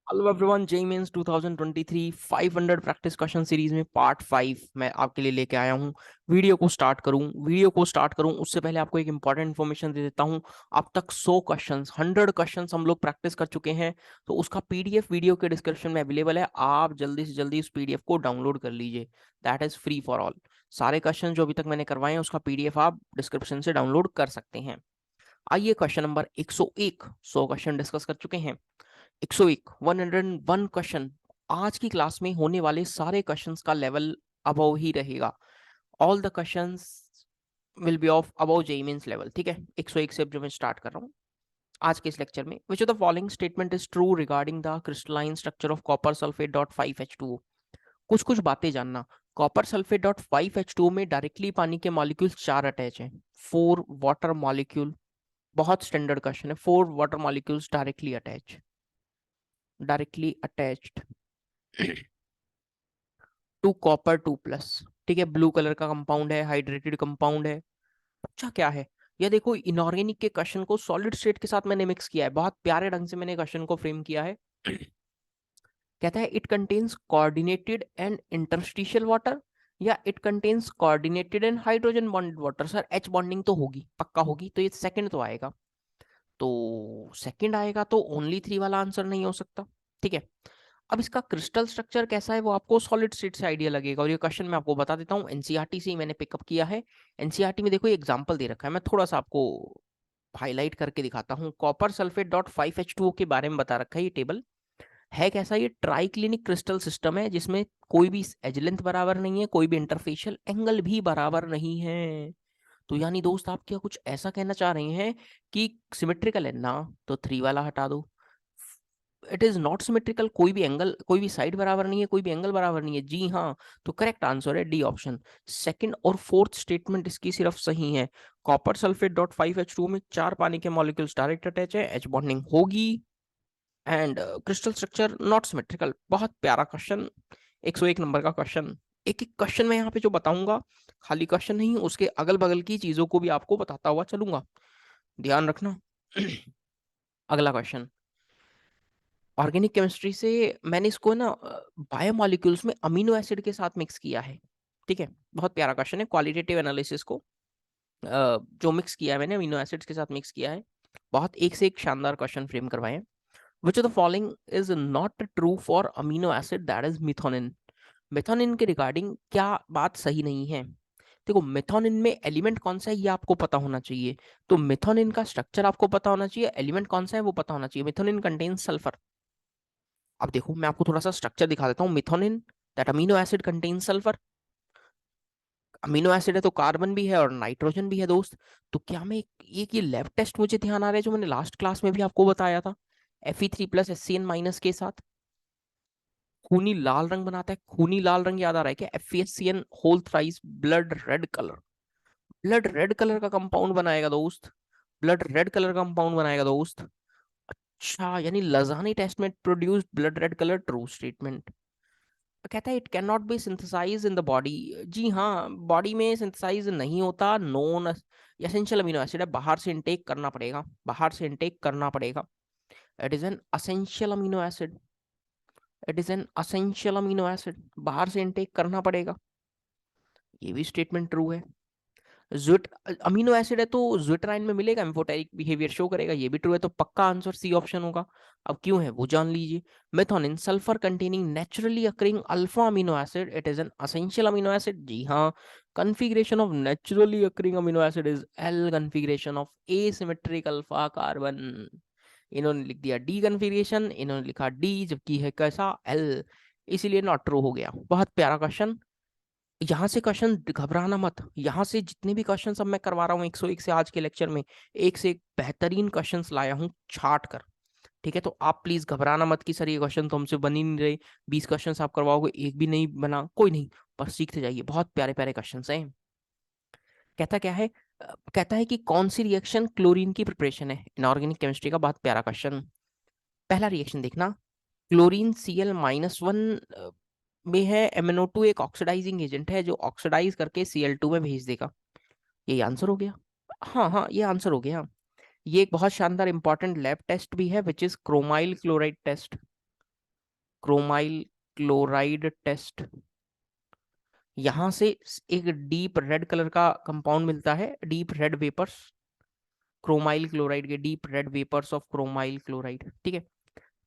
Hello everyone, JEE mains 2023 500 practice question series में part 5 मैं आपके लिए लेके आया हूँ। वीडियो को स्टार्ट करूँ उससे पहले आपको एक इंपॉर्टेंट इन्फॉर्मेशन दे देता हूँ। अब तक 100 क्वेश्चंस हम लोग प्रैक्टिस कर चुके हैं, तो उसका पीडीएफ वीडियो के डिस्क्रिप्शन में अवेलेबल है। आप जल्दी से जल्दी उस पीडीएफ को डाउनलोड कर लीजिए। That is free for all. सारे क्वेश्चन जो अभी तक मैंने करवाए हैं उसका पीडीएफ आप डिस्क्रिप्शन से डाउनलोड कर सकते हैं। आइए क्वेश्चन नंबर 101। 100 क्वेश्चन डिस्कस कर चुके हैं। 101 101 क्वेश्चन। आज की क्लास में होने वाले सारे क्वेश्चंस का लेवल अबव ही रहेगा। All the questions will be of above JEE mains level. ठीक है, 101 से जो मैं स्टार्ट कर रहा हूँ आज के इस लेक्चर में। विच of the following statement is true regarding the crystalline structure of copper sulphate dot 5H2O। कुछ कुछ बातें जानना। कॉपर सल्फेट डॉट 5H2O में डायरेक्टली पानी के मॉलिक्यूल 4 अटैच हैं। 4 वाटर मॉलिक्यूल। बहुत स्टैंडर्ड क्वेश्चन है। 4 water molecules directly attached to copper 2+। ठीक है, ब्लू कलर का कंपाउंड है, हाइड्रेटेड कंपाउंड है। अच्छा क्या है? ये देखो, इनऑर्गेनिक के क्वेश्चन को सॉलिड स्टेट के साथ मैंने मिक्स किया है। बहुत प्यारे ढंग से मैंने क्वेश्चन को फ्रेम किया है। कहता है it contains coordinated and interstitial water, या it contains coordinated and hydrogen bonded water. Sir H bonding तो होगी, पक्का होगी, तो ये सेकंड तो आएगा। तो सेकंड आएगा, तो ओनली 3 वाला आंसर नहीं हो सकता। ठीक है, अब इसका क्रिस्टल स्ट्रक्चर कैसा है वो आपको सॉलिड स्टेट से आइडिया लगेगा, और ये क्वेश्चन मैं आपको बता देता हूँ, एनसीईआरटी से ही मैंने पिकअप किया है। एनसीईआरटी में देखो ये एग्जांपल दे रखा है, मैं थोड़ा सा आपको हाईलाइट करके दिखाता हूँ। कॉपर सल्फेट डॉट 5H2O के बारे में बता रखा है ये टेबल। है कैसा? ये ट्राइक्लिनिक क्रिस्टल सिस्टम है जिसमें कोई भी एज लेंथ बराबर नहीं है, कोई भी इंटरफेशियल एंगल भी बराबर नहीं है। तो यानी दोस्त आप क्या कुछ ऐसा कहना चाह रहे हैं कि सिमेट्रिकल है ना? तो 3 वाला हटा दो। इट इज नॉट सिमेट्रिकल, कोई भी एंगल, कोई भी साइड बराबर नहीं है, कोई भी एंगल बराबर नहीं है। जी हाँ, तो करेक्ट आंसर है डी ऑप्शन। सेकंड और फोर्थ स्टेटमेंट इसकी सिर्फ सही है। कॉपर सल्फेट डॉट 5H2 में 4 पानी के मॉलिक्यूल्स डायरेक्ट अटैच है, एच बॉन्डिंग होगी, and crystal structure not symmetrical. बहुत प्यारा क्वेश्चन, 101 नंबर का क्वेश्चन। एक एक क्वेश्चन मैं यहाँ पे जो बताऊंगा, खाली क्वेश्चन नहीं, उसके अगल बगल की चीजों को भी आपको बताता हुआ चलूंगा, ध्यान रखना। अगला क्वेश्चन, ऑर्गेनिक केमिस्ट्री से मैंने इसको ना बायोमोलिक्यूल्स में अमीनो एसिड के साथ मिक्स किया है। ठीक है, बहुत प्यारा क्वेश्चन है। क्वालिटेटिव एनालिसिस को जो मिक्स किया है मैंने, अमीनो एसिड्स के साथ मिक्स किया है। बहुत एक से एक शानदार क्वेश्चन फ्रेम करवाए हैं। Which of the following is not true for amino acid that is methionine. Methionine के रिगार्डिंग क्या बात सही नहीं है? देखो, मिथोनिन में एलिमेंट कौन सा है ये आपको पता होना चाहिए। तो मिथोनिन का स्ट्रक्चर आपको पता होना चाहिए, एलिमेंट कौन सा है वो पता होना चाहिए। मिथोनिन कंटेन्स सल्फर। अब देखो मैं आपको थोड़ा सा स्ट्रक्चर दिखा देता हूँ। Methionine that amino acid contains sulphur. Amino acid है तो कार्बन भी है और नाइट्रोजन भी है दोस्त। तो क्या मैं एक ये लैब टेस्ट मुझे ध्यान आ रहा है जो मैंने लास्ट क्लास में भी आपको बताया था, Fe3+HCN- के साथ खूनी लाल रंग बनाता है। खूनी लाल रंग याद आ रहा है क्या? FeHCN whole thrice blood red colour. Blood red colour का कंपाउंड बनाएगा दोस्त। ब्लड रेड कलर का कंपाउंड बनाएगा दोस्त। अच्छा, यानी लजानी टेस्ट में produced blood red colour true statement. कहता है it cannot be synthesise in the body. जी हाँ, बॉडी में सिंथेसाइज नहीं होता। नॉन एसेंशियल अमीनो एसिड है, बाहर से इनटेक करना पड़ेगा, बाहर से इनटेक करना पड़ेगा। It is an essential amino acid. It is an essential amino acid, बाहर से इनटेक करना पड़ेगा। ये भी स्टेटमेंट ट्रू है। ज्विट अमीनो एसिड है तो ज्विटराइन में मिलेगा, एम्फोटेरिक बिहेवियर शो करेगा। ये भी ट्रू है, तो पक्का आंसर सी ऑप्शन होगा। अब क्यों है वो जान लीजिए। Methionine sulphur containing naturally occurring alpha amino acid, it is an essential amino acid. जी हाँ, configuration of naturally occurring amino acid is L configuration of asymmetric alpha carbon. इन्होंने लिख दिया डी कॉन्फ़िगरेशन, इन्होंने लिखा डी, जबकि है कैसा? एल। इसीलिए नॉट ट्रू हो गया। बहुत प्यारा क्वेश्चन। यहाँ से क्वेश्चन घबराना मत। यहाँ से जितने भी क्वेश्चन सब मैं करवा रहा हूँ 101 से आज के लेक्चर में, एक से एक बेहतरीन क्वेश्चंस लाया हूँ छाट कर। ठीक है, तो आप प्लीज घबराना मत कि सर ये क्वेश्चन तो हमसे बन ही नहीं रहे, 20 क्वेश्चन आप करवाओगे एक भी नहीं बना, कोई नहीं, पर सीखते जाइए। बहुत प्यारे प्यारे क्वेश्चन हैं। कहता क्या है? कहता है कि कौन सी रिएक्शन क्लोरीन की प्रिपरेशन है इनऑर्गेनिक केमिस्ट्री का। बहुत प्यारा क्वेश्चन। पहला रिएक्शन देखना, क्लोरीन Cl-1 में है। MnO2 एक ऑक्सीडाइजिंग एजेंट है जो ऑक्सीडाइज करके Cl2 में भेज देगा। ये आंसर हो गया। हाँ हाँ, ये आंसर हो गया। ये एक बहुत शानदार इंपॉर्टेंट लैब टेस्ट भी है, which is chromyl chloride test. Chromyl chloride test. यहां से एक डीप रेड कलर का कंपाउंड मिलता है, deep red vapours, chromyl chloride के deep red vapours of chromyl chloride. ठीक है,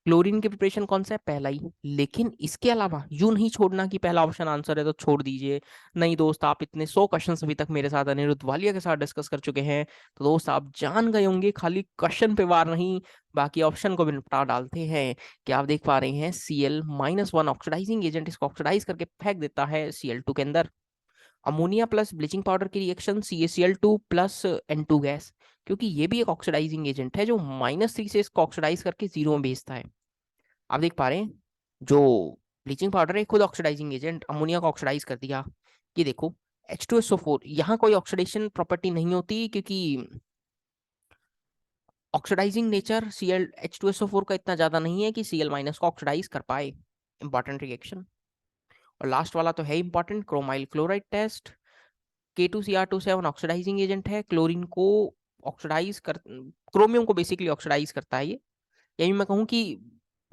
क्लोरीन की प्रिपरेशन कौन सा है, पहला ही। लेकिन इसके अलावा यूं नहीं छोड़ना कि पहला ऑप्शन आंसर है तो छोड़ दीजिए। नहीं दोस्त, आप इतने 100 क्वेश्चन अभी तक मेरे साथ अनिरुद्ध वालिया के साथ डिस्कस कर चुके हैं, तो दोस्त आप जान गए होंगे खाली क्वेश्चन पे वार नहीं, बाकी ऑप्शन को भी निपटा डालते हैं। क्या आप देख पा रहे हैं, Cl-1 ऑक्सीडाइजिंग एजेंट इसको ऑक्सीडाइज करके फेंक देता है Cl2 के अंदर। अमोनिया प्लस ब्लीचिंग पाउडर की reaction CaCl2 plus N2 gas, क्योंकि ये भी एक ऑक्सीडाइजिंग एजेंट है जो -3 से इसको ऑक्सीडाइज करके 0 में भेजता है। आप देख पा रहे हैं, जो ब्लीचिंग पाउडर है खुद ऑक्सीडाइजिंग एजेंट, अमोनिया को ऑक्सीडाइज कर दिया। ये देखो H2SO4, यहाँ कोई ऑक्सीडेशन प्रॉपर्टी नहीं होती, क्योंकि ऑक्सीडाइजिंग नेचर H2SO4 का इतना ज्यादा नहीं है कि Cl- को ऑक्सीडाइज कर पाए। Important reaction. और लास्ट वाला तो है important, chromyl chloride test. K2Cr27 oxidising agent है, क्लोरीन को ऑक्सीडाइज कर, क्रोमियम को बेसिकली ऑक्सीडाइज करता है ये। यही मैं कहूँ कि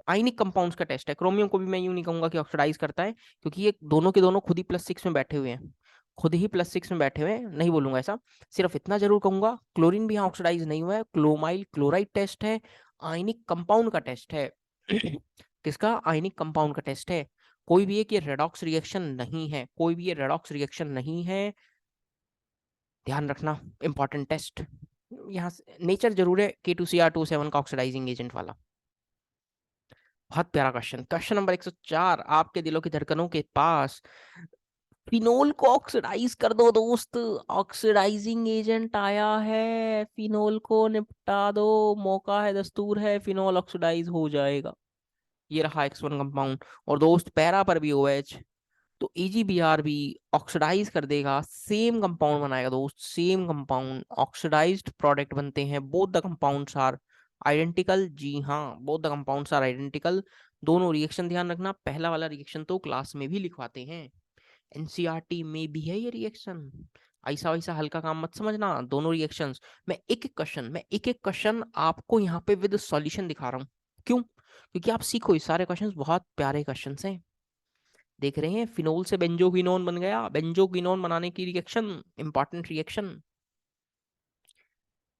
आयनिक कंपाउंड्स का टेस्ट है। क्रोमियम को भी मैं यूं नहीं कहूंगा कि ऑक्सीडाइज करता है, क्योंकि ये दोनों के दोनों खुद ही +6 में बैठे हुए हैं, खुद ही +6 में बैठे हुए हैं, नहीं बोलूंगा ऐसा। सिर्फ इतना जरूर कहूंगा, क्लोरीन भी यहाँ ऑक्सीडाइज नहीं हुआ है, क्लोमाइल क्लोराइड टेस्ट है, आयनिक कंपाउंड का टेस्ट है। किसका, आयनिक कंपाउंड का टेस्ट है। कोई भी एक ये रेडॉक्स रिएक्शन नहीं है, कोई भी ये रेडॉक्स रिएक्शन नहीं है, ध्यान रखना। इंपॉर्टेंट टेस्ट यहाँ नेचर जरूर है K2Cr27 का ऑक्सीडाइजिंग एजेंट वाला। बहुत प्यारा क्वेश्चन, क्वेश्चन नंबर 104 आपके दिलों की धड़कनों के पास। फिनोल को ऑक्सीडाइज कर दो दोस्त, ऑक्सीडाइजिंग एजेंट आया है, फिनोल को निपटा दो, मौका है, दस्तूर है, फिनोल ऑक्सीडाइज हो जाएगा। ये रहा X1 कंपाउंड। और दोस्त पैरा पर भी OH, तो EgBr भी ऑक्सीडाइज कर देगा, सेम कंपाउंड बनाएगा दोस्त, सेम कंपाउंड, ऑक्सीडाइज्ड प्रोडक्ट बनते हैं। Both the compounds are identical, जी हाँ, both the compounds are identical. दोनों रिएक्शन ध्यान रखना, पहला वाला रिएक्शन तो क्लास में भी लिखवाते हैं, एनसीईआरटी में भी है ये रिएक्शन। ऐसा वैसा हल्का काम मत समझना, दोनों रिएक्शंस। मैं एक एक क्वेश्चन आपको यहाँ पे विद सॉल्यूशन दिखा रहा हूँ। क्यों, क्योंकि आप सीखो, ये सारे क्वेश्चंस बहुत प्यारे क्वेश्चंस हैं। देख रहे हैं, फिनोल से बेंजोक्विनोन बन गया, बेंजोक्विनोन बनाने की रिएक्शन, इंपॉर्टेंट रिएक्शन।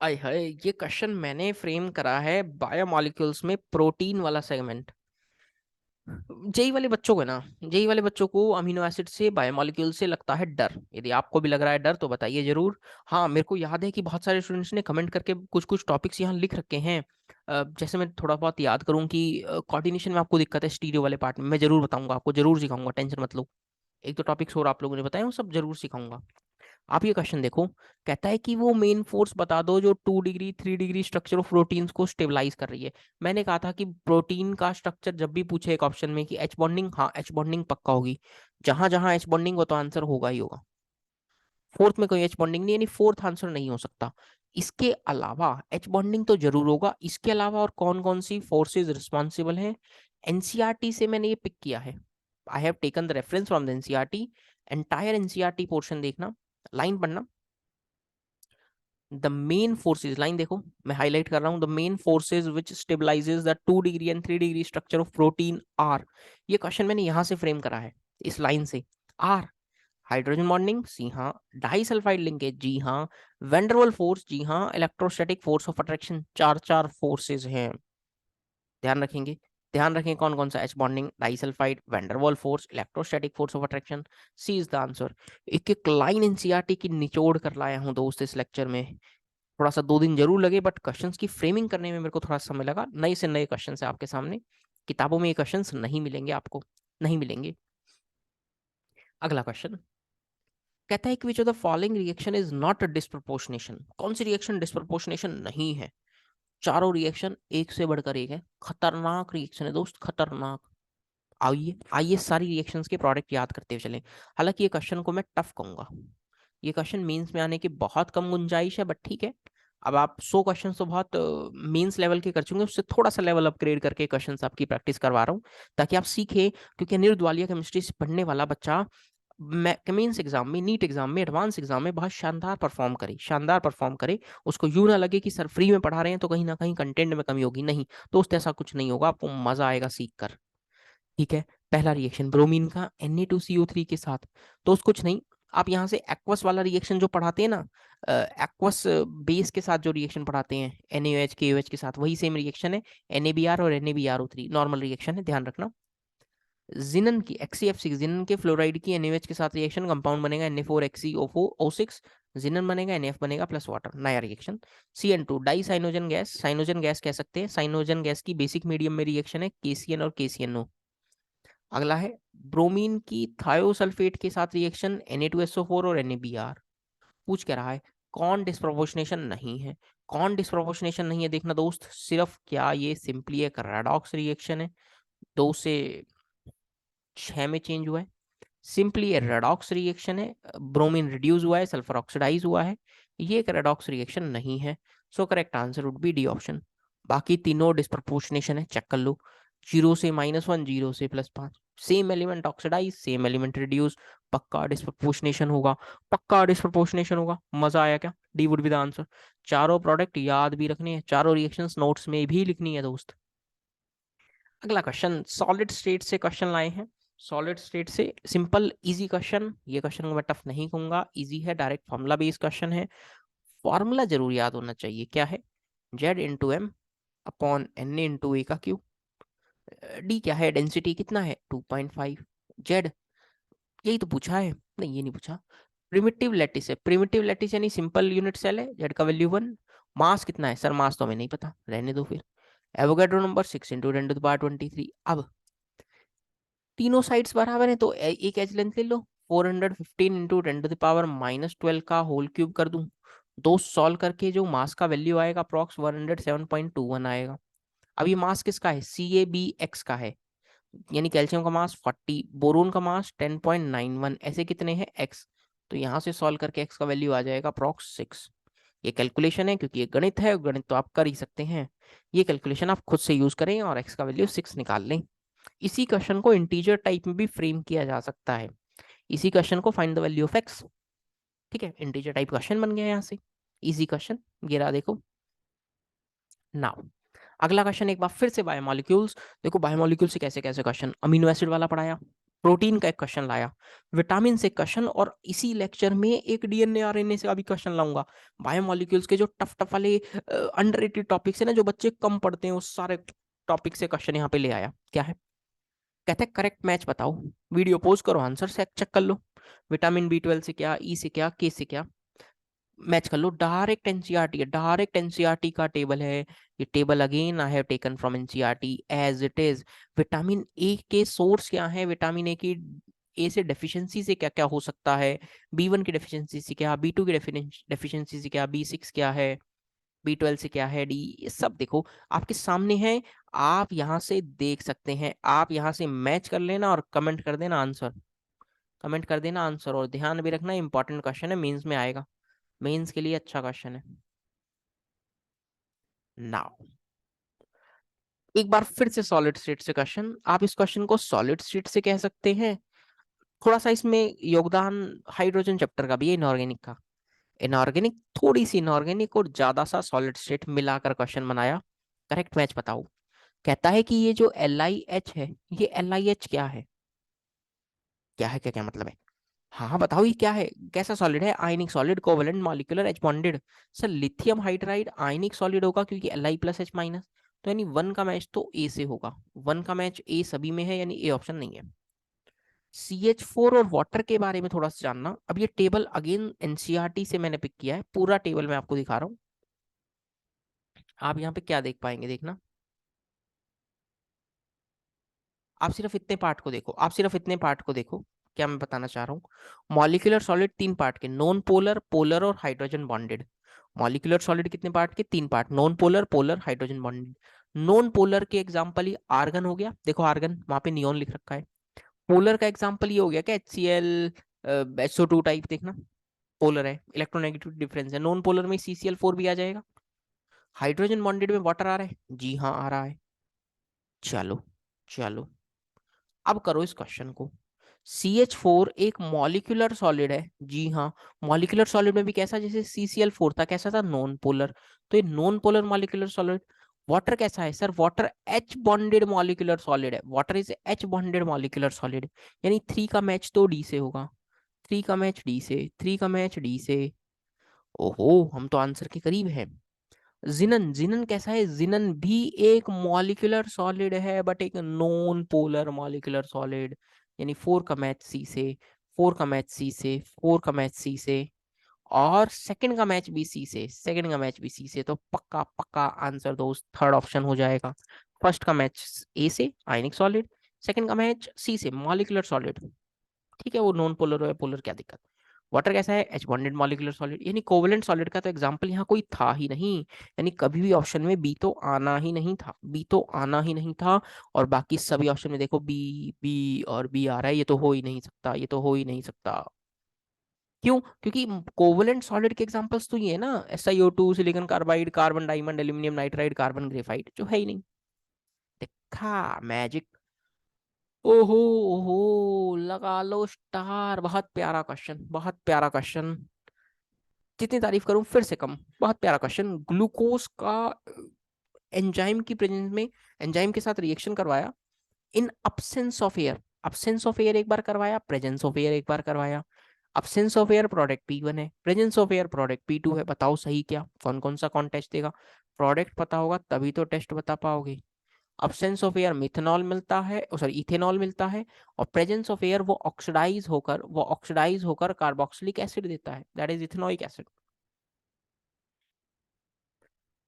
आय हाय, ये क्वेश्चन मैंने फ्रेम करा है बायोमोलिक्यूल्स में, प्रोटीन वाला सेगमेंट। जेई वाले बच्चों को ना, जेई वाले बच्चों को अमीनो एसिड से, बायोमोलिक्यूल से लगता है डर। यदि आपको भी लग रहा है डर तो बताइए जरूर। हाँ, मेरे को याद है कि बहुत सारे स्टूडेंट्स ने कमेंट करके कुछ कुछ टॉपिक्स यहाँ लिख रखे हैं। जैसे मैं थोड़ा बहुत याद करूँ कि कोऑर्डिनेशन में आपको दिक्कत है स्टीरियो वाले पार्ट में, मैं जरूर बताऊंगा आपको, जरूर सिखाऊंगा, टेंशन मत लो। एक दो टॉपिक्स और आप लोगों ने बताए, वो सब जरूर सिखाऊंगा। आप ये क्वेश्चन देखो, कहता है कि वो मेन फोर्स बता दो जो 2 degree 3 degree structure of proteins को स्टेबलाइज कर रही है। मैंने कहा था कि प्रोटीन का स्ट्रक्चर जब भी पूछे एक ऑप्शन में कि एच बॉन्डिंग, हाँ एच बॉन्डिंग पक्का होगी, जहां जहां एच बॉन्डिंग हो तो आंसर होगा ही होगा। फोर्थ में कोई एच बॉन्डिंग नहीं, यानी फोर्थ आंसर नहीं हो सकता। इसके अलावा एच बॉन्डिंग तो जरूर होगा, इसके अलावा और कौन कौन सी फोर्सेज रिस्पॉन्सिबल हैं। एनसीईआरटी से मैंने ये पिक किया है, I have taken the reference from the NCERT. Entire NCERT portion देखना, लाइन पढ़ना। द मेन फोर्सेज, लाइन देखो मैं हाईलाइट कर रहा हूं, the main forces which stabilises the 2 degree and 3 degree structure of protein are. ये क्वेश्चन मैंने यहां से फ्रेम करा है, इस लाइन से। आर, हाइड्रोजन बॉन्डिंग, जी हाँ, डाई सल्फाइड लिंकेज, जी हाँ, वेंडरवॉल फोर्स, जी हाँ, इलेक्ट्रोस्टैटिक फोर्स ऑफ अट्रैक्शन, चार चार फोर्सेज हैं। ध्यान रखेंगे, ध्यान रखें कौन कौन सा, H bonding, disulphide, van der Waals force, electrostatic force of attraction. C is the answer. एक एक लाइन एनसीईआरटी की निचोड़ कर लाया हूं दोस्त इस लेक्चर में। थोड़ा सा 2 दिन जरूर लगे, बट क्वेश्चंस की फ्रेमिंग करने में मेरे को थोड़ा समय लगा। नए से नए क्वेश्चन है आपके सामने, किताबों में ये क्वेश्चंस नहीं मिलेंगे आपको, नहीं मिलेंगे। अगला क्वेश्चन कहता है कि विच of the following reaction is not a disproportionation. कौन सी रिएक्शन डिस्प्रोपोर्शनेशन नहीं है। चारों रिएक्शन एक से बढ़कर एक है, खतरनाक रिएक्शन है दोस्त, खतरनाक। आइए आइए सारी रिएक्शंस के प्रोडक्ट याद करते हुए चलें। हालांकि ये क्वेश्चन को मैं टफ कहूंगा, ये क्वेश्चन मेंस में आने की बहुत कम गुंजाइश है, बट ठीक है। अब आप 100 क्वेश्चन तो बहुत मेंस लेवल के कर चुके हैं, उससे थोड़ा सा लेवल अपग्रेड करके क्वेश्चंस आपकी प्रैक्टिस करवा रहा हूँ, ताकि आप सीखें। क्योंकि अनिरुद्ध वालिया केमिस्ट्री से पढ़ने वाला बच्चा मेंस एग्जाम में, नीट एग्जाम में, एडवांस एग्जाम में बहुत शानदार परफॉर्म करे, शानदार परफॉर्म करे। उसको यूं ना लगे कि सर फ्री में पढ़ा रहे हैं तो कहीं ना कहीं कंटेंट में कमी होगी, नहीं दोस्त, ऐसा कुछ नहीं होगा, आपको मजा आएगा सीख कर। ठीक है, पहला रिएक्शन ब्रोमीन का Na2CO3 के साथ, तो कुछ नहीं, आप यहाँ से एक्वस वाला रिएक्शन जो पढ़ाते हैं ना, एक्वस बेस के साथ जो रिएक्शन पढ़ाते हैं NaOH KOH के साथ, वही सेम रिएक्शन है, NaBr और NaBrO3 नॉर्मल रिएक्शन है, ध्यान रखना। जिनन की XCF6, जिनन के फ्लोराइड की NaOH के साथ रिएक्शन, कंपाउंड बनेगा Na4HCO4O6, जिनन बनेगा NF बनेगा प्लस वाटर, नया reaction. CN2 dicyanogen gas, cyanogen gas कह सकते हैं, साइनोजन गैस की बेसिक मीडियम में रिएक्शन है KCN और KCNO। अगला है ब्रोमीन की थायोसल्फेट के साथ रिएक्शन Na2SO4 और NaBr। पूछ क्या रहा है, कौन डिस्प्रोपोर्शनेशन नहीं है, कौन डिस्प्रोपोर्शनेशन नहीं है, देखना दोस्त, सिर्फ क्या ये सिंपली एक रेडॉक्स रिएक्शन है, 2 से 6 में चेंज हुआ है, सिंपली ये रेडॉक्स रिएक्शन है, ब्रोमीन रिड्यूस हुआ है, सल्फर ऑक्सीडाइज हुआ है, ये एक रेडॉक्स रिएक्शन नहीं है। So correct answer would be D option. बाकी तीनों डिस्प्रपोर्शनेशन है, चेक कर लो, 0 से -1, 0 से +5, same element oxidise, same element reduce, पक्का डिस्प्रपोर्शनेशन होगा, पक्का डिस्प्रपोर्शनेशन होगा। मजा आया क्या? D would be the answer. चारों प्रोडक्ट याद भी रखने हैं, चारों रिएक्शंस नोट्स में भी लिखनी है दोस्त। अगला क्वेश्चन सॉलिड स्टेट से क्वेश्चन लाए हैं, सॉलिड स्टेट से सिंपल इजी क्वेश्चन, ये क्वेश्चन को मैं टफ नहीं कहूंगा, इजी है, डायरेक्ट फॉर्मूला बेस्ड क्वेश्चन है, फॉर्मूला जरूर याद होना चाहिए, क्या है, Z × M upon Na × A का क्यूब, डी क्या है, डेंसिटी कितना है 2.5, जेड यही तो पूछा है, नहीं ये नहीं पूछा, प्रिमिटिव लैटिस है, प्रिमिटिव लैटिस यानी सिंपल यूनिट सेल है, जेड का वैल्यू 1, मास कितना है सर, मास तो हमें नहीं पता, रहने दो फिर, एवोगैड्रो नंबर 6 × 10⁻23। अब तीनों साइड्स बराबर है तो एक एज लेंथ ले लो, 415 × 10⁻−12 का होल क्यूब कर दूं, दो सॉल्व करके जो मास का वैल्यू आएगा अप्रॉक्स 107.21 आएगा। अब ये मास किसका है, CaBX का है, यानी कैल्शियम का मास 40, बोरोन का मास 10.91, ऐसे कितने हैं x, तो यहाँ से सॉल्व करके x का वैल्यू आ जाएगा अप्रॉक्स 6। ये कैलकुलेशन है क्योंकि ये गणित है, गणित तो आप कर ही सकते हैं, ये कैलकुलेशन आप खुद से यूज करें और x का वैल्यू 6 निकाल लें। इसी क्वेश्चन को इंटीजर टाइप में भी फ्रेम किया जा सकता है, इसी क्वेश्चन को find the value of x, ठीक है, इंटीजर टाइप क्वेश्चन बन गया यहाँ से, इजी क्वेश्चन, ये रहा देखो। नाउ अगला क्वेश्चन एक बार फिर से बायोमोलिक्यूल्स, देखो बायोमोलिक्यूल से कैसे कैसे क्वेश्चन, अमीनो एसिड वाला पढ़ाया, प्रोटीन का एक क्वेश्चन लाया, विटामिन से क्वेश्चन, और इसी लेक्चर में एक DNA RNA से भी क्वेश्चन लाऊंगा। बायोमोलिक्यूल्स के जो टफ टफ वाले अंडररेटेड टॉपिक्स है ना, जो बच्चे कम पढ़ते हैं, उस सारे टॉपिक से क्वेश्चन यहाँ पे ले आया। क्या है, कहते हैं करेक्ट मैच बताओ, वीडियो पोज करो, आंसर से चेक कर लो, विटामिन B12 से क्या, ई से क्या, के से क्या, मैच कर लो। डायरेक्ट एनसीईआरटी है, डायरेक्ट एनसीईआरटी का टेबल है ये, table again I have taken from NCERT as it is. Vitamin A के सोर्स क्या है, विटामिन ए की, ए से डेफिशिएंसी से क्या क्या हो सकता है, B1 की डेफिशिएंसी से क्या, B2 की डेफिशिएंसी से क्या, B6 क्या है, B12 से क्या है, डी, ये सब देखो आपके सामने है, आप यहाँ से देख सकते हैं, आप यहाँ से मैच कर लेना और कमेंट कर देना आंसर, कमेंट कर देना आंसर। और ध्यान भी रखना इंपॉर्टेंट क्वेश्चन है, मेंस में आएगा, मेंस के लिए अच्छा क्वेश्चन है। नाउ एक बार फिर से सॉलिड स्टेट से क्वेश्चन, आप इस क्वेश्चन को सॉलिड स्टेट से कह सकते हैं, थोड़ा सा इसमें योगदान हाइड्रोजन चैप्टर का भी है, इनऑर्गेनिक का, इनऑर्गेनिक थोड़ी सी इनऑर्गेनिक और ज्यादा सा सॉलिड स्टेट मिलाकर क्वेश्चन बनाया। करेक्ट मैच बताओ, कहता है कि ये जो LiH है, ये LiH क्या है, क्या है, क्या क्या मतलब है, हाँ बताओ ये क्या है, कैसा सॉलिड है, आयनिक solid, covalent, molecular, H bonded. Sir lithium hydride आयनिक सॉलिड होगा क्योंकि Li+H-, तो यानी 1 का मैच तो ए से होगा, 1 का मैच ए सभी में है, यानी ए ऑप्शन नहीं है। CH4 और वाटर के बारे में थोड़ा सा जानना, अब ये टेबल अगेन एनसीईआरटी से मैंने पिक किया है, पूरा टेबल मैं आपको दिखा रहा हूँ, आप यहाँ पे क्या देख पाएंगे, देखना, आप सिर्फ इतने पार्ट को देखो, आप सिर्फ इतने पार्ट को देखो, क्या मैं बताना चाह रहा हूँ, मॉलिक्यूलर सॉलिड 3 पार्ट के, नॉन पोलर, पोलर और हाइड्रोजन बॉन्डेड। मॉलिक्यूलर सॉलिड कितने पार्ट के, 3 part, non polar, polar, hydrogen bonded. Non polar के एग्जांपल ही आर्गन हो गया, देखो आर्गन वहां पे नियॉन लिख रखा है। पोलर का एग्जांपल ये हो गया क्या, HCl, SO2 टाइप, देखना पोलर है, इलेक्ट्रोनेगेटिव डिफरेंस है, नॉन पोलर में CCl4 भी आ जाएगा। हाइड्रोजन बॉन्डेड में वाटर आ रहा है, जी हाँ आ रहा है। चलो चलो अब करो इस क्वेश्चन को, CH4 एक मॉलिक्यूलर सॉलिड है, जी हाँ, मॉलिक्यूलर सॉलिड में भी कैसा, जैसे CCl4 था, कैसा था, नॉन पोलर, तो ये non polar molecular solid, water कैसा है sir? Water H bonded molecular solid है। Water is H bonded molecular solid, यानी 3 का मैच तो डी से होगा। 3 का मैच डी से, 3 का मैच डी से। ओहो, हम तो आंसर के करीब हैं। जिनन, जिनन कैसा है? जिनन भी एक मॉलिक्यूलर सॉलिड है, बट एक नॉन पोलर मॉलिक्यूलर सॉलिड, यानी 4 का मैच सी से, 4 का मैच सी से, 4 का मैच सी से, और सेकंड का मैच भी सी से, सेकंड का मैच भी सी से। तो पक्का पक्का आंसर दोस्त थर्ड ऑप्शन हो जाएगा। फर्स्ट का मैच ए से आयनिक सॉलिड, सेकंड का मैच सी से मॉलिक्यूलर सॉलिड। ठीक है, वो नॉन पोलर है, पोलर क्या दिक्कत। वाटर कैसा है? एच बॉन्डेड मॉलिक्यूलर सॉलिड, यानी कोवेलेंट सॉलिड का तो एग्जांपल यहाँ कोई था ही नहीं, यानी कभी भी ऑप्शन में बी तो आना ही नहीं था, बी तो आना ही नहीं था। और बाकी सभी ऑप्शन में देखो बी, बी और बी आ रहा है, ये तो हो ही नहीं सकता, ये तो हो ही नहीं सकता। क्यों? क्योंकि कोवेलेंट सॉलिड के एग्जांपल्स तो ये है ना, SiO2, silicon carbide, carbon diamond, aluminium nitride, carbon graphite, जो है ही नहीं। देखा मैजिक। ओहो, ओहो, लगा लो स्टार। बहुत प्यारा क्वेश्चन, बहुत प्यारा क्वेश्चन। जितनी तारीफ करूं फिर से कम। बहुत प्यारा क्वेश्चन। ग्लूकोज का एंजाइम की प्रेजेंस में, एंजाइम के साथ रिएक्शन करवाया इन absence of air. Absence of air एक बार करवाया, प्रेजेंस ऑफ एयर एक बार करवाया। Absence of air product P1 है, presence of air product P2 है। बताओ सही क्या? कौन कौन सा कौन टेस्ट देगा? प्रोडक्ट पता होगा तभी तो टेस्ट बता पाओगे। अब्सेंस ऑफ एयर मिथेनॉल मिलता है, सॉरी इथेनॉल मिलता है, और प्रेजेंस ऑफ एयर वो ऑक्सीडाइज होकर कार्बोक्सिलिक एसिड देता है, दैट इज इथेनोइक एसिड।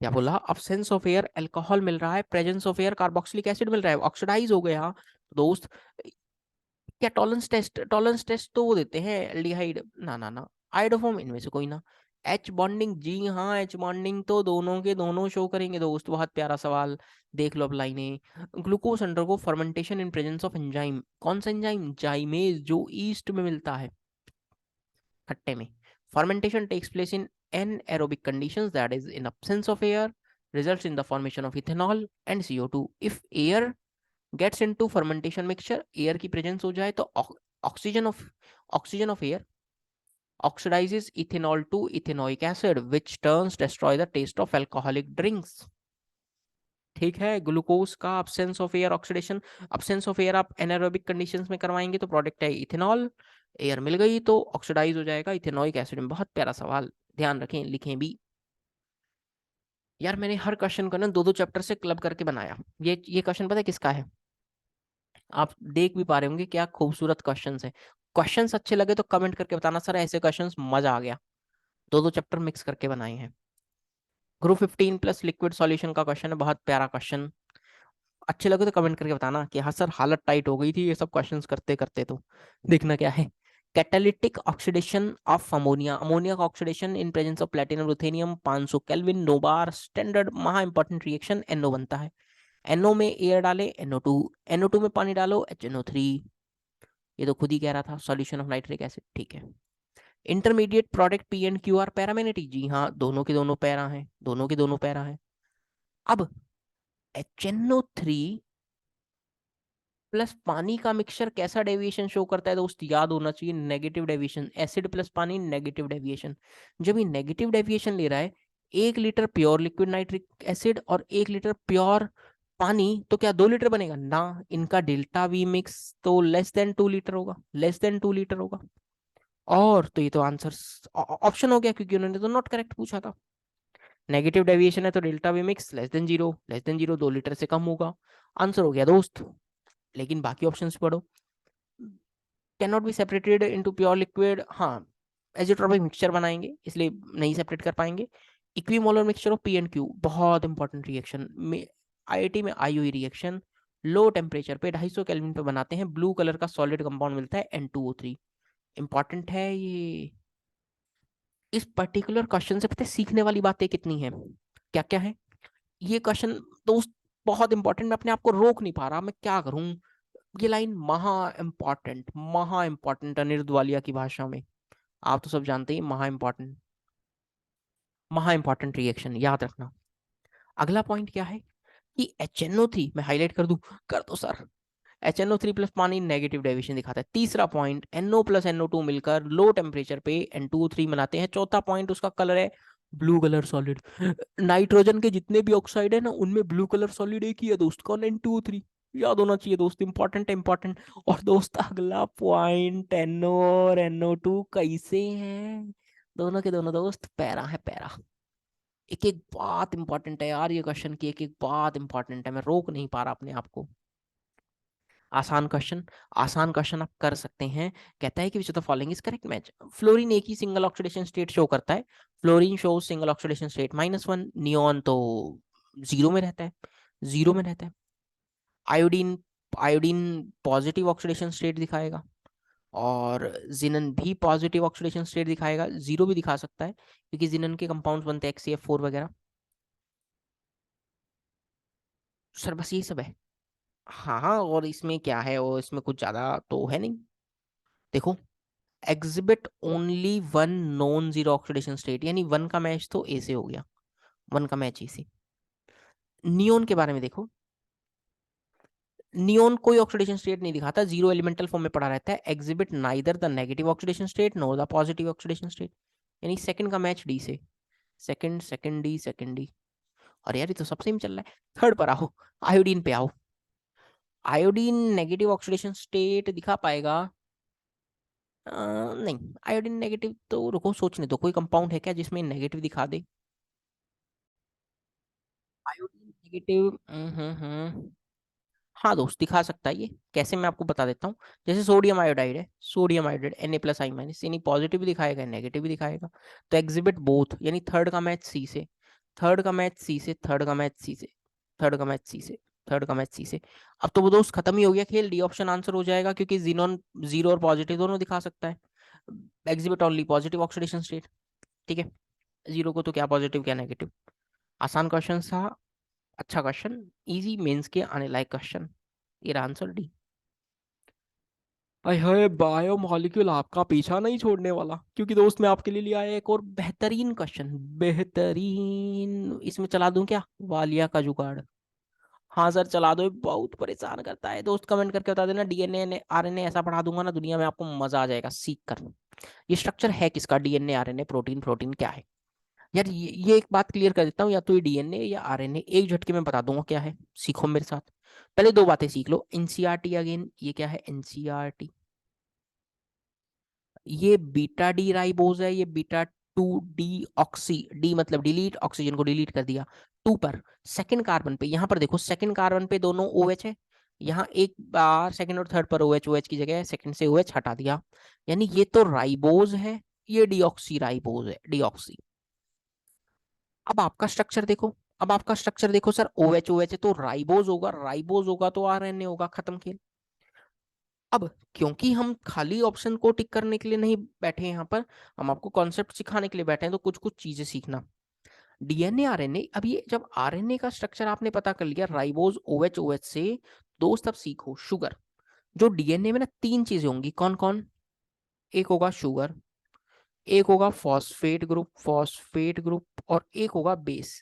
क्या बोला? अब्सेंस ऑफ एयर अल्कोहल मिल रहा है, presence of air carboxylic acid मिल रहा है, ऑक्सीडाइज हो गया दोस्त। क्या टॉलरेंस टेस्ट तो वो देते हैं एल्डिहाइड, ना ना ना, आइडोफॉर्म, इनमें से कोई ना। एच बॉन्डिंग, जी हाँ, एच बॉन्डिंग तो दोनों के दोनों शो करेंगे दोस्त। बहुत प्यारा सवाल। देख लो अब लाइनें। Glucose undergo fermentation in presence of enzyme, कौन सा एंजाइम? जाइमेज, जो ईस्ट में मिलता है, खट्टे में। Fermentation takes place in anaerobic conditions, that is in absence of air, results in the formation of ethanol and CO2. If air gets into fermentation mixture, air की presence हो जाए तो oxygen of air oxidizes ethanol to ethanoic acid, which turns destroy the taste of alcoholic drinks. ठीक है, glucose का absence of air oxidation, absence of air आप anaerobic conditions में करवाएंगे तो प्रोडक्ट है इथेनॉल। एयर मिल गई तो ऑक्सीडाइज हो जाएगा इथेनोइक एसिड में। बहुत प्यारा सवाल, ध्यान रखें, लिखें भी। यार मैंने हर क्वेश्चन को ना दो दो चैप्टर से क्लब करके बनाया। ये क्वेश्चन पता है किसका है? आप देख भी पा रहे होंगे क्या खूबसूरत क्वेश्चंस है। क्वेश्चंस अच्छे लगे तो कमेंट करके बताना सर ऐसे क्वेश्चंस मजा आ गया। दो दो चैप्टर मिक्स करके बनाए हैं। ग्रुप 15 प्लस लिक्विड सॉल्यूशन का क्वेश्चन है, बहुत प्यारा क्वेश्चन। अच्छे लगे तो कमेंट करके बताना कि हाँ सर हालत टाइट हो गई थी ये सब क्वेश्चंस करते करते। तो देखना क्या है। Catalytic oxidation of ammonia, ammonia का oxidation in presence of platinum ruthenium 500 kelvin, no bar, standard महा इंपॉर्टेंट रिएक्शन, NO बनता है। NO में एयर डाले NO2, NO2 में पानी डालो HNO3। ये तो खुद ही कह रहा था, सॉल्यूशन ऑफ नाइट्रिक एसिड। ठीक है। Intermediate product P and Q are paramagnetic, जी हाँ, दोनों के दोनों पैरा हैं, दोनों के दोनों पैरा हैं। अब HNO3 प्लस पानी का मिक्सचर कैसा डेविएशन शो करता है दोस्त? याद होना चाहिए, नेगेटिव डेविएशन। एसिड प्लस पानी नेगेटिव डेविएशन। जब ये नेगेटिव डेविएशन ले रहा है, 1 litre pure liquid nitric acid और 1 लीटर प्योर पानी, तो क्या 2 लीटर बनेगा ना? इनका डेल्टा वी मिक्स तो लेस देन 2 लीटर होगा, लेस देन 2 लीटर होगा। और तो ये तो आंसर ऑप्शन हो गया, क्योंकि उन्होंने तो नॉट करेक्ट पूछा था। नेगेटिव डेविएशन है तो delta we mix less than zero, less than zero 2 litre से कम होगा। आंसर हो गया दोस्त। लेकिन बाकी ऑप्शंस पढ़ो। Can not be separated into pure liquid, हाँ, एजियोट्रॉपिक मिक्सचर बनाएंगे इसलिए नहीं सेपरेट कर पाएंगे। Equimolar mixture of P and Q, बहुत इंपॉर्टेंट रिएक्शन में, आईआईटी में आई हुई रिएक्शन। लो टेम्परेचर पे 250 केल्विन पे बनाते हैं, ब्लू कलर का सॉलिड कंपाउंड मिलता है N2O3। इंपॉर्टेंट है ये। इस पर्टिकुलर क्वेश्चन से पता है सीखने वाली बातें कितनी है, क्या क्या है ये क्वेश्चन दोस्त। बहुत इंपॉर्टेंट, मैं अपने आप को रोक नहीं पा रहा, मैं क्या करूं। ये लाइन महा इंपॉर्टेंट अनिरुद्ध वालिया की भाषा में। आप तो सब जानते हैं महा इंपॉर्टेंट रिएक्शन, याद रखना। अगला पॉइंट क्या है कि HNO3, मैं हाईलाइट कर दूं, कर दो सर। HNO3 प्लस पानी नेगेटिव डेविएशन दिखाता है। तीसरा पॉइंट, NO प्लस NO2 मिलकर लो टेम्परेचर पे N2O3 बनाते हैं। चौथा पॉइंट उसका कलर है ब्लू कलर सॉलिड। नाइट्रोजन के जितने भी ऑक्साइड है ना, उनमें ब्लू कलर सॉलिड एक ही है दोस्त, कौन, N2O3। याद होना चाहिए दोस्त, इंपॉर्टेंट है इंपॉर्टेंट। और दोस्त अगला पॉइंट, NO और NO2 कैसे हैं? दोनों के दोनों दोस्त पैरा है, पैरा। एक एक बात इंपॉर्टेंट है यार, ये क्वेश्चन की एक एक बात इंपॉर्टेंट है, मैं रोक नहीं पा रहा अपने आप को। आसान क्वेश्चन, आसान क्वेश्चन आप कर सकते हैं। कहता है कि विच of the following is correct match. Fluorine एक ही सिंगल ऑक्सीडेशन स्टेट शो करता है। Fluorine show single oxidation state -1। Neon तो जीरो में रहता है, जीरो में रहता है। Iodine, iodine positive oxidation state दिखाएगा, और जिनन भी पॉजिटिव ऑक्सीडेशन स्टेट दिखाएगा, जीरो भी दिखा सकता है क्योंकि जिनन के कंपाउंड्स बनते हैं XCF4 वगैरह। सर बस यही सब है। हाँ हाँ, और इसमें क्या है, वो इसमें कुछ ज्यादा तो है नहीं। देखो, exhibit only one non zero oxidation state, यानी वन का मैच तो ए से हो गया, वन का मैच ए से। नियोन के बारे में देखो, नियोन कोई ऑक्सीडेशन स्टेट नहीं दिखाता, जीरो एलिमेंटल फॉर्म में पड़ा रहता है। Exhibit neither the negative oxidation state know the positive oxidation state, यानी सेकंड का मैच डी से। Second, second D, second D. और यार ये तो सबसे ही चल रहा है। थर्ड पर आओ, आयोडीन पे आओ। आयोडीन नेगेटिव ऑक्सीडेशन स्टेट दिखा पाएगा? नहीं, आयोडीन नेगेटिव तो रुको सोचने दो, कोई कंपाउंड है क्या जिसमें नेगेटिव दिखा दे? आयोडीन नेगेटिव, हाँ दोस्त दिखा सकता है। ये कैसे, मैं आपको बता देता हूँ। जैसे सोडियम आयोडाइड है, सोडियम आयोडाइड Na+I-, यानी पॉजिटिव भी दिखाएगा नेगेटिव भी दिखाएगा। तो एग्जिबिट बोथ, यानी थर्ड का मैच सी से, थर्ड का मैच सी से, थर्ड का मैच सी से, थर्ड का मैच सी से, थर्ड का मैच सी से। अब तो वो दोस्त खत्म ही हो गया खेल, डी ऑप्शन आंसर हो जाएगा क्योंकि जीनोन जीरो और पॉजिटिव दोनों दिखा सकता है। Exhibit only positive oxidation state, ठीक है। जीरो को तो क्या पॉजिटिव क्या नेगेटिव। आसान क्वेश्चन था, अच्छा क्वेश्चन, इजी मेंस के आने लायक क्वेश्चन। ये आंसर डी। अरे हाय, बायो मॉलिक्यूल आपका पीछा नहीं छोड़ने वाला, क्योंकि दोस्त मैं आपके लिए लिया है एक और बेहतरीन क्वेश्चन, बेहतरीन। इसमें चला दूं क्या वालिया का जुगाड़? हाँ सर चला दो, ये बहुत परेशान करता है दोस्त। कमेंट करके बता देना, DNA RNA ऐसा पढ़ा दूंगा ना दुनिया में, आपको मजा आ जाएगा सीख कर। ये स्ट्रक्चर है किसका, DNA RNA प्रोटीन, प्रोटीन क्या है यार? ये एक बात क्लियर कर देता हूँ, या तो ये DNA या RNA, एक झटके में बता दूंगा क्या है। सीखो मेरे साथ, पहले दो बातें सीख लो। NCERT अगेन, ये क्या है NCERT? ये बीटा डी राइबोज है, ये बीटा 2 डी ऑक्सी, डी मतलब डिलीट, ऑक्सीजन को डिलीट कर दिया। टू पर, सेकंड कार्बन पे, यहां पर देखो सेकंड कार्बन पे दोनों OH है। यहाँ एक बार सेकंड और थर्ड पर OH, OH की जगह सेकंड से OH हटा दिया, यानी ये तो राइबोज है, ये डीऑक्सी राइबोज है, डीऑक्सी। अब आपका स्ट्रक्चर देखो, अब आपका स्ट्रक्चर देखो सर, OH OH है तो राइबोज होगा, राइबोज होगा तो RNA होगा, खत्म खेल। अब क्योंकि हम खाली ऑप्शन को टिक करने के लिए नहीं बैठे यहाँ पर, हम आपको कॉन्सेप्ट सिखाने के लिए बैठे हैं, तो कुछ कुछ चीजें सीखना। DNA RNA, अब ये जब RNA का स्ट्रक्चर आपने पता कर लिया राइबोज OH OH से, दोस्त अब सीखो शुगर। जो DNA में ना तीन चीजें होंगी, कौन कौन? एक होगा शुगर, एक होगा फॉस्फेट ग्रुप, फॉस्फेट ग्रुप, और एक होगा बेस।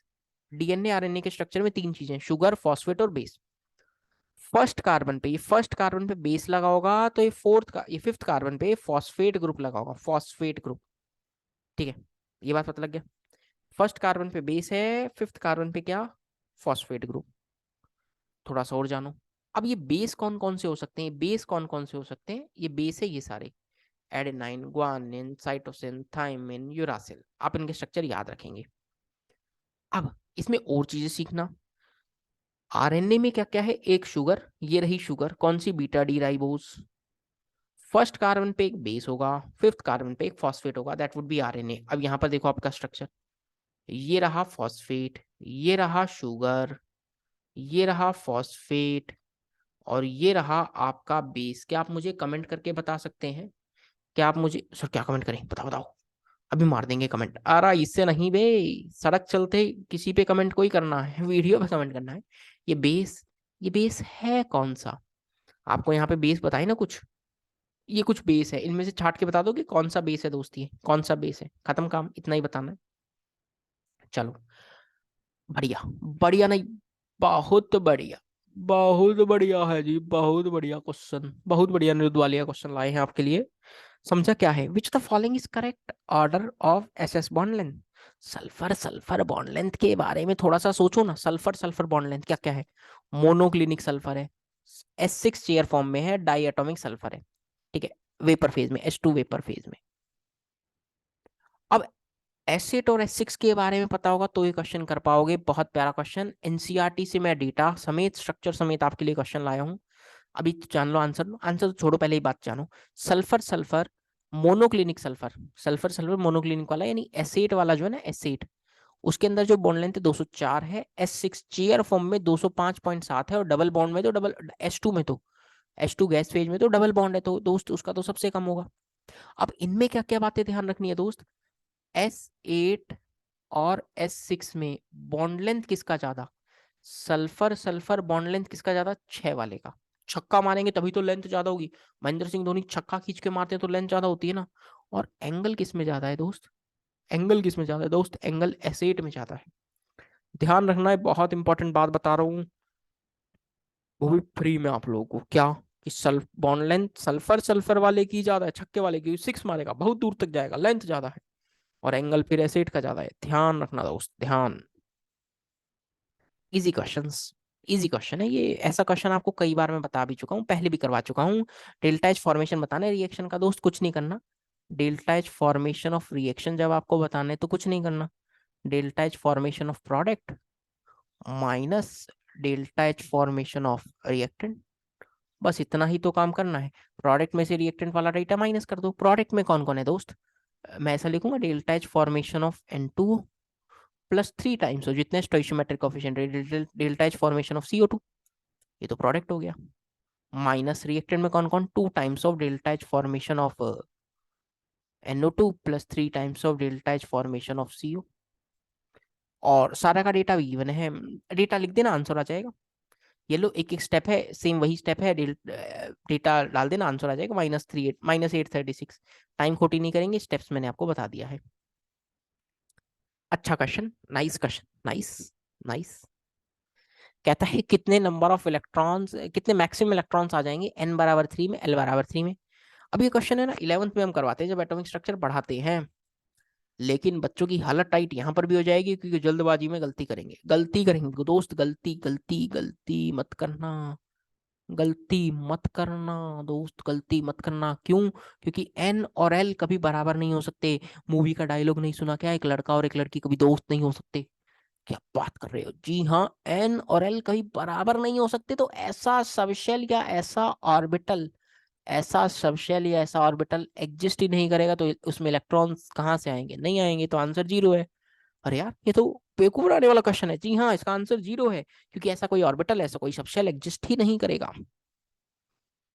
DNA RNA के स्ट्रक्चर में तीन चीजें, शुगर, फॉस्फेट और बेस। फर्स्ट कार्बन पे, ये फर्स्ट कार्बन पे बेस लगा होगा, तो ये फोर्थ का, ये फिफ्थ कार्बन पे फॉस्फेट ग्रुप लगा होगा, फॉस्फेट ग्रुप, ठीक है। ये बात पता लग गया। फर्स्ट कार्बन पे बेस है, फिफ्थ कार्बन पे क्या, फॉस्फेट ग्रुप। थोड़ा सा और जानो। अब ये बेस कौन कौन से हो सकते हैं, बेस कौन कौन से हो सकते हैं? ये बेस है ये सारे, adenine, guanine, cytosine, thymine, uracil. आप इनके स्ट्रक्चर याद रखेंगे। अब इसमें और चीजें सीखना। RNA में क्या क्या है, एक शुगर, ये रही शुगर, कौन सी, beta D ribose. First carbon पे एक बेस होगा, फिफ्थ कार्बन पे एक फॉस्फेट होगा, दैट वुड बी RNA। अब यहां पर देखो आपका स्ट्रक्चर, ये रहा फॉस्फेट, ये रहा शुगर, ये रहा फॉस्फेट, और ये रहा आपका बेस। क्या आप मुझे कमेंट करके बता सकते हैं? क्या आप मुझे, सर क्या कमेंट करें, बताओ बताओ। अभी मार देंगे कमेंट, आ रहा इससे नहीं बे। सड़क चलते किसी पे कमेंट कोई करना है, वीडियो पे कमेंट करना है। ये बेस, ये बेस है कौन सा? आपको यहाँ पे बेस बताए ना कुछ, ये कुछ बेस है, इनमें से छाट के बता दो कि कौन सा बेस है दोस्ती, कौन सा बेस है, खत्म काम, इतना ही बताना है। चलो, बढ़िया, बढ़िया नहीं, बहुत बढ़िया, बहुत बढ़िया है जी, बहुत बढ़िया क्वेश्चन, बहुत बढ़िया निरुद्ध वालिया क्वेश्चन लाए हैं आपके लिए। समझा क्या है, which the following is correct order of SS bond length? Sulphur sulphur bond length के बारे में थोड़ा सा सोचो ना। सल्फर सल्फर बॉन्ड लेंथ क्या क्या है? मोनोक्लिनिक सल्फर है, S6 चेयर फॉर्म में है, डाई एटॉमिक सल्फर है, ठीक है, वेपर फेज में, H2 वेपर फेज में। अब एसिड और S6 के बारे में पता होगा तो ये क्वेश्चन कर पाओगे। बहुत प्यारा क्वेश्चन, एनसीईआरटी से मैं डेटा समेत स्ट्रक्चर समेत आपके लिए क्वेश्चन लाया हूँ। अभी जान लो आंसर, आंसर तो छोड़ो, पहले ही बात जानो। Sulphur sulphur monoclinic sulphur, sulphur sulphur monoclinic वाला यानी एसेट वाला जो है ना, एसेट, उसके अंदर जो बॉन्ड लेंथ है 204 है, S6 चेयर फॉर्म में 205.7 है, और डबल बॉन्ड में तो डबल, H2 में तो, H2 गैस फेज में तो डबल बॉन्ड है, तो दोस्त उसका तो सबसे कम होगा। अब इनमें क्या क्या बातें ध्यान रखनी है दोस्त? S8 और S6 में बॉन्ड लेंथ किसका ज्यादा? सल्फर सल्फर बॉन्ड लेंथ किसका ज्यादा? 6 वाले का। छक्का मारेंगे तभी तो लेंथ ज्यादा होगी। महेंद्र सिंह धोनी छक्का खींच के मारते हैं तो लेंथ ज्यादा होती है ना। और एंगल किस में ज्यादा है दोस्त? एंगल किस में ज्यादा है दोस्त? एंगल S8 में ज्यादा है। ध्यान रखना है, बहुत इंपॉर्टेंट बात बता रहा हूँ, वो भी फ्री में आप लोगों को। क्या? कि sulph bond length sulphur sulphur वाले की ज्यादा है, छक्के वाले की 6 मारेगा, बहुत दूर तक जाएगा, लेंथ ज्यादा है। और एंगल फिर एसिड का ज्यादा है, ध्यान रखना दोस्त, ध्यान। इजी क्वेश्चंस, इजी क्वेश्चन है ये। ऐसा क्वेश्चन आपको कई बार मैं बता भी चुका हूँ, पहले भी करवा चुका हूँ। डेल्टा एच फॉर्मेशन बताना है रिएक्शन का दोस्त, कुछ नहीं करना। Delta H formation of reaction जब आपको बताना है तो कुछ नहीं करना। Delta H formation of product minus delta H formation of reactant, बस इतना ही तो काम करना है। प्रोडक्ट में से रिएक्टेंट वाला डेटा माइनस कर दो। प्रोडक्ट में कौन कौन है दोस्त? मैं ऐसा लिखूंगा, delta H formation of N2 plus 3 times हो जितने स्टोइशियोमेट्रिक coefficient, delta H formation of CO2, ये तो प्रोडक्ट हो गया। माइनस रिएक्टेंट में कौन कौन? 2 times of delta H formation of NO2 plus 3 times of delta H formation of CO। और सारा का डेटा गिवन है, डेटा लिख देना, आंसर आ जाएगा। ये लो, एक एक स्टेप है, सेम वही स्टेप है, डेटा डाल देना, आंसर आ जाएगा। -836। टाइम खोटी नहीं करेंगे, स्टेप्स मैंने आपको बता दिया है। अच्छा question, nice question, nice nice. कहता है कितने नंबर ऑफ इलेक्ट्रॉन्स, कितने मैक्सिमम इलेक्ट्रॉन्स आ जाएंगे n बराबर 3 में, l बराबर 3 में? अब ये क्वेश्चन है ना 11th में हम करवाते हैं जब एटॉमिक स्ट्रक्चर पढ़ाते हैं, लेकिन बच्चों की हालत टाइट यहाँ पर भी हो जाएगी क्योंकि जल्दबाजी में गलती करेंगे, गलती करेंगे दोस्त, गलती गलती गलती मत करना, गलती मत करना दोस्त, गलती मत करना। क्यों? क्योंकि एन और एल कभी बराबर नहीं हो सकते। मूवी का डायलॉग नहीं सुना क्या? एक लड़का और एक लड़की कभी दोस्त नहीं हो सकते। क्या बात कर रहे हो? जी हाँ, एन और एल कभी बराबर नहीं हो सकते। तो ऐसा सबशेल या ऐसा ऑर्बिटल, ऐसा सबशेल या ऐसा ऑर्बिटल एग्जिस्ट ही नहीं करेगा, तो उसमें इलेक्ट्रॉन्स कहाँ से आएंगे? नहीं आएंगे, तो आंसर 0 है। अरे यार, ये तो बेवकूफ बनाने वाला क्वेश्चन है। जी हाँ, इसका आंसर 0 है, क्योंकि ऐसा कोई ऑर्बिटल, ऐसा कोई सबशेल एग्जिस्ट ही नहीं करेगा।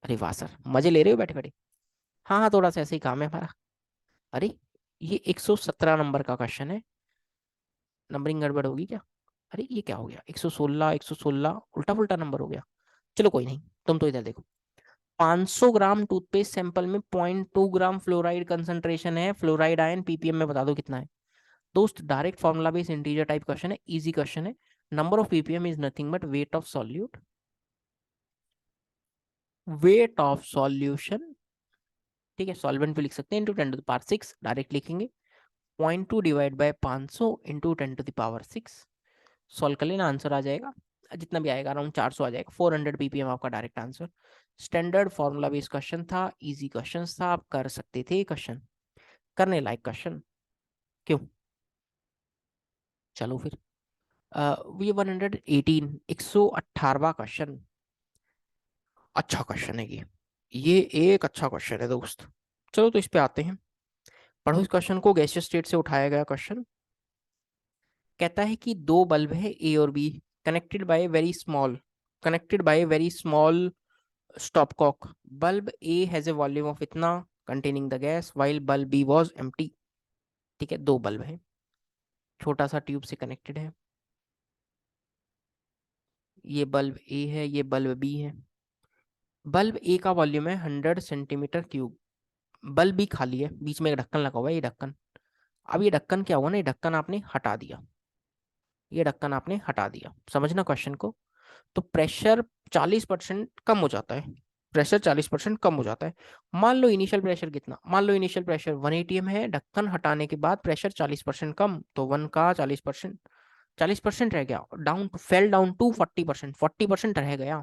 अरे वाह सर, मजे ले रहे हो बैठे बैठे। हाँ हाँ, थोड़ा सा ऐसे ही काम है हमारा। अरे, ये 117 नंबर का क्वेश्चन है, नंबरिंग गड़बड़ होगी क्या? अरे ये क्या हो गया, 116 116 उल्टा पुल्टा नंबर हो गया। चलो कोई नहीं, तुम तो इधर देखो। 500 ग्राम टूथपेस्ट सैंपल में 0.2 ग्राम फ्लोराइड कंसंट्रेशन है, फ्लोराइड आयन पीपीएम में बता दो कितना है? दोस्त direct formula based integer type question है, इजी क्वेश्चन है। Number of ppm is nothing but weight of solute, weight of solution, ठीक है, सॉल्वेंट भी लिख सकते हैं, इंटू 10⁶, डायरेक्ट लिखेंगे। 0.2 डिवाइड बाय 500 इंटू 10⁶, सॉल्व कर लेना, आंसर आ जाएगा। जितना भी आएगा अराउंड 400 आ जाएगा, 400 पीपीएम आपका direct answer. Standard formula based question था, इजी क्वेश्चन था, आप कर सकते थे क्वेश्चन, करने लायक क्वेश्चन। क्यों? चलो फिर, ये 118, 118वां क्वेश्चन। अच्छा क्वेश्चन है ये एक अच्छा क्वेश्चन है दोस्त। चलो तो इस पे आते हैं, पढ़ो इस क्वेश्चन को, गैसियस स्टेट से उठाया गया क्वेश्चन। कहता है कि दो बल्ब है ए और B, connected by very small, connected by very small stopcock. Bulb A has a volume of इतना containing the gas while bulb B was empty. ठीक है, दो बल्ब है, छोटा सा ट्यूब से कनेक्टेड है। ये बल्ब ए है, ये बल्ब बी है। बल्ब ए का वॉल्यूम है 100 सेंटीमीटर क्यूब, बल्ब बी खाली है, बीच में एक ढक्कन लगा हुआ है, ये ढक्कन। अब ये ढक्कन क्या हुआ ना, ये ढक्कन आपने हटा दिया, ये ढक्कन आपने हटा दिया, समझना क्वेश्चन को। तो प्रेशर 40% कम हो जाता है, प्रेशर 40% कम हो जाता है। मान लो इनिशियल प्रेशर कितना, मान लो इनिशियल प्रेशर 1 atm है, ढक्कन हटाने के बाद प्रेशर 40% कम, तो 1 का 40%, 40% रह गया, डाउन फेल डाउन टू 40%, 40% रह गया,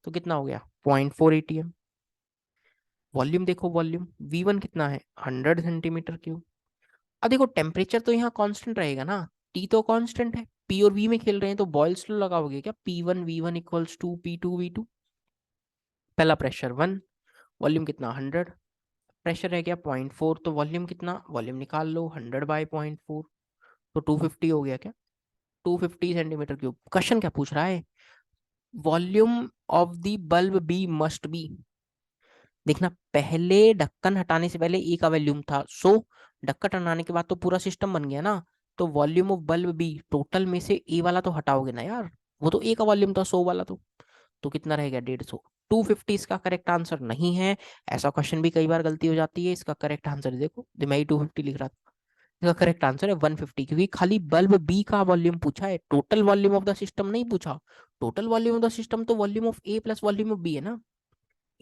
तो कितना हो गया 0.4 atm। वॉल्यूम देखो, वॉल्यूम V1 कितना है 100 सेंटीमीटर क्यूब। अब देखो टेम्परेचर तो यहाँ कांस्टेंट रहेगा ना, T तो कांस्टेंट है, P और V में खेल रहे हैं, तो बॉयल्स लॉ लगाओगे क्या, P1 V1 equals to P2 V2। पहला प्रेशर 1, वॉल्यूम कितना 100, प्रेशर रह गया 0.4, तो वॉल्यूम कितना, वॉल्यूम निकाल लो 100/0.4, तो 250 हो गया क्या, 250 सेंटीमीटर क्यूब। क्वेश्चन क्या पूछ रहा है, volume of the bulb B must be. देखना पहले ढक्कन हटाने से पहले ए का वॉल्यूम था 100, ढक्कन हटाने के बाद तो पूरा सिस्टम बन गया ना, तो volume of bulb B, total में से ए वाला तो हटाओगे ना यार, वो तो ए का वॉल्यूम था 100 वाला, तो कितना रहेगा 150। 250 इसका करेक्ट आंसर नहीं है। ऐसा क्वेश्चन भी कई बार गलती हो जाती है, इसका करेक्ट आंसर देखो, मैं ही 250 लिख रहा था, इसका करेक्ट आंसर है 150, क्योंकि खाली बल्ब बी का वॉल्यूम पूछा है, total volume of the system नहीं पूछा। Total volume of the system तो volume of A plus volume of B है ना,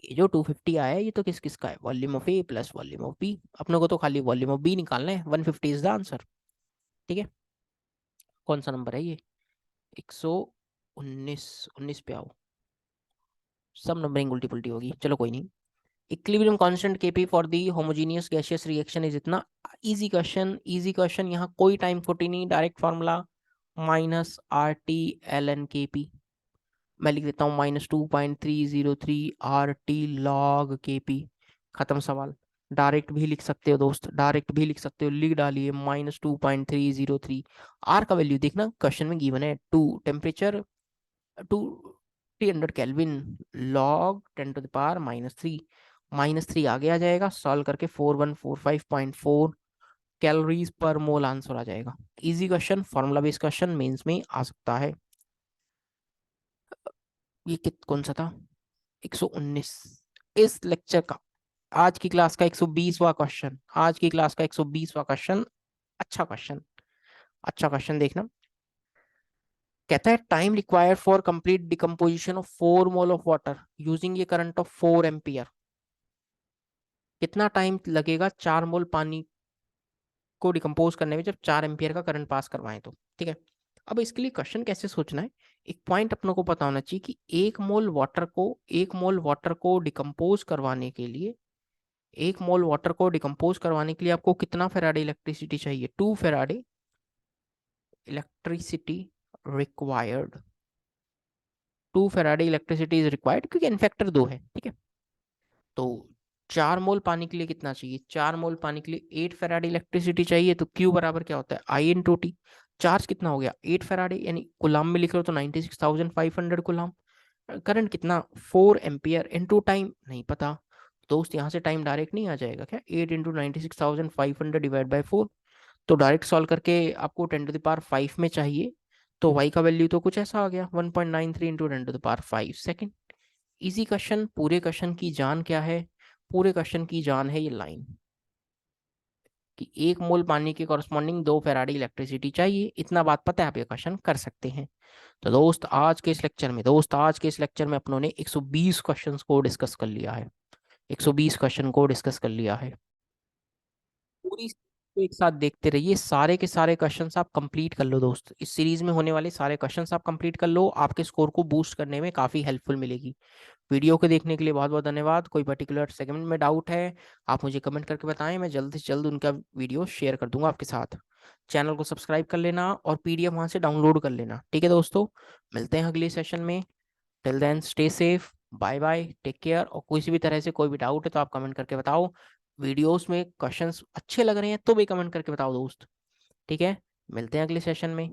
ये जो 250 आया है ये तो किस किस का है, volume of A plus volume of B, अपने को तो खाली वॉल्यूम ऑफ बी निकालना है, 150 इज द आंसर। ठीक है, कौन सा नंबर है ये, 119, 19 पे आओ, सब नंबरिंग उल्टी पुल्टी होगी, चलो कोई नहीं। Equilibrium constant KP for the homogeneous gaseous reaction is इतना। इजी क्वेश्चन, इजी क्वेश्चन, यहाँ कोई टाइम खोटी नहीं, direct formula -RT ln KP, मैं लिख देता हूँ -2.303 RT log KP, खत्म सवाल। डायरेक्ट भी लिख सकते हो दोस्त, डायरेक्ट भी लिख सकते हो, लिख डालिए -2.303। आर का वैल्यू देखना, क्वेश्चन में गिवन है 2, टेम्परेचर 200 केल्विन, लॉग 10⁻³ -3 आगे आ जाएगा, सॉल्व करके 4145.4 कैलोरीज पर मोल आंसर आ जाएगा। Easy question, formula based question mains में आ सकता है। ये कौन सा था, 119 इस लेक्चर का, आज की क्लास का 120वां क्वेश्चन, आज की क्लास का 120वां क्वेश्चन। अच्छा क्वेश्चन, अच्छा क्वेश्चन देखना, कहता है time required for complete decomposition of 4 mole of water using A current of 4 ampere. कितना टाइम लगेगा 4 मोल पानी को डिकम्पोज करने में जब 4 एम्पियर का करंट पास करवाएं तो। ठीक है, अब इसके लिए क्वेश्चन कैसे सोचना है, एक पॉइंट अपनों को पता होना चाहिए कि एक मोल वाटर को डिकम्पोज करवाने के लिए, एक मोल वाटर को डिकम्पोज करवाने के लिए आपको कितना फेराडे इलेक्ट्रिसिटी चाहिए, 2 Faraday electricity required, 2 Faraday electricity is required, क्योंकि इन्फेक्टर 2 है। ठीक है, तो 4 मोल पानी के लिए कितना चाहिए, 4 मोल पानी के लिए 8 फेराडे इलेक्ट्रिसिटी चाहिए, तो क्यू बराबर क्या होता है I/T। चार्ज कितना हो गया 8 फेराडे, यानी कुलाम में लिख रहे हो तो 96,500 कुलाम। करंट कितना 4 एम्पियर, इनटू टाइम नहीं पता दोस्त, यहाँ से टाइम डायरेक्ट नहीं आ जाएगा क्या, 8 × 96,500 डिवाइड बाई 4, तो डायरेक्ट सॉल्व करके आपको 10⁵ में चाहिए, तो y का वैल्यू तो कुछ ऐसा आ गया 1.93 × 10⁵ सेकेंड। इजी क्वेश्चन, पूरे क्वेश्चन की जान क्या है, पूरे क्वेश्चन की जान है ये लाइन कि 1 मोल पानी के कॉरस्पॉन्डिंग 2 फेराडे इलेक्ट्रिसिटी चाहिए, इतना बात पता है, आप ये क्वेश्चन कर सकते हैं। तो दोस्त आज के इस लेक्चर में अपनों ने 120 क्वेश्चंस को डिस्कस कर लिया है, 120 क्वेश्चन को डिस्कस कर लिया है। पूरी को एक साथ देखते रहिए, सारे के सारे क्वेश्चंस आप कंप्लीट कर लो दोस्त, इस सीरीज में होने वाले सारे क्वेश्चंस आप कंप्लीट कर लो, आपके स्कोर को बूस्ट करने में काफ़ी हेल्पफुल मिलेगी। वीडियो को देखने के लिए बहुत बहुत धन्यवाद। कोई पर्टिकुलर सेगमेंट में डाउट है आप मुझे कमेंट करके बताएं, मैं जल्द से जल्द उनका वीडियो शेयर कर दूंगा आपके साथ। चैनल को सब्सक्राइब कर लेना और PDF वहां से डाउनलोड कर लेना। ठीक है दोस्तों, मिलते हैं अगले सेशन में, till then stay safe, bye bye, take care. और किसी भी तरह से कोई भी डाउट है तो आप कमेंट करके बताओ, वीडियोस में क्वेश्चंस अच्छे लग रहे हैं तो भी कमेंट करके बताओ दोस्त। ठीक है, मिलते हैं अगले सेशन में।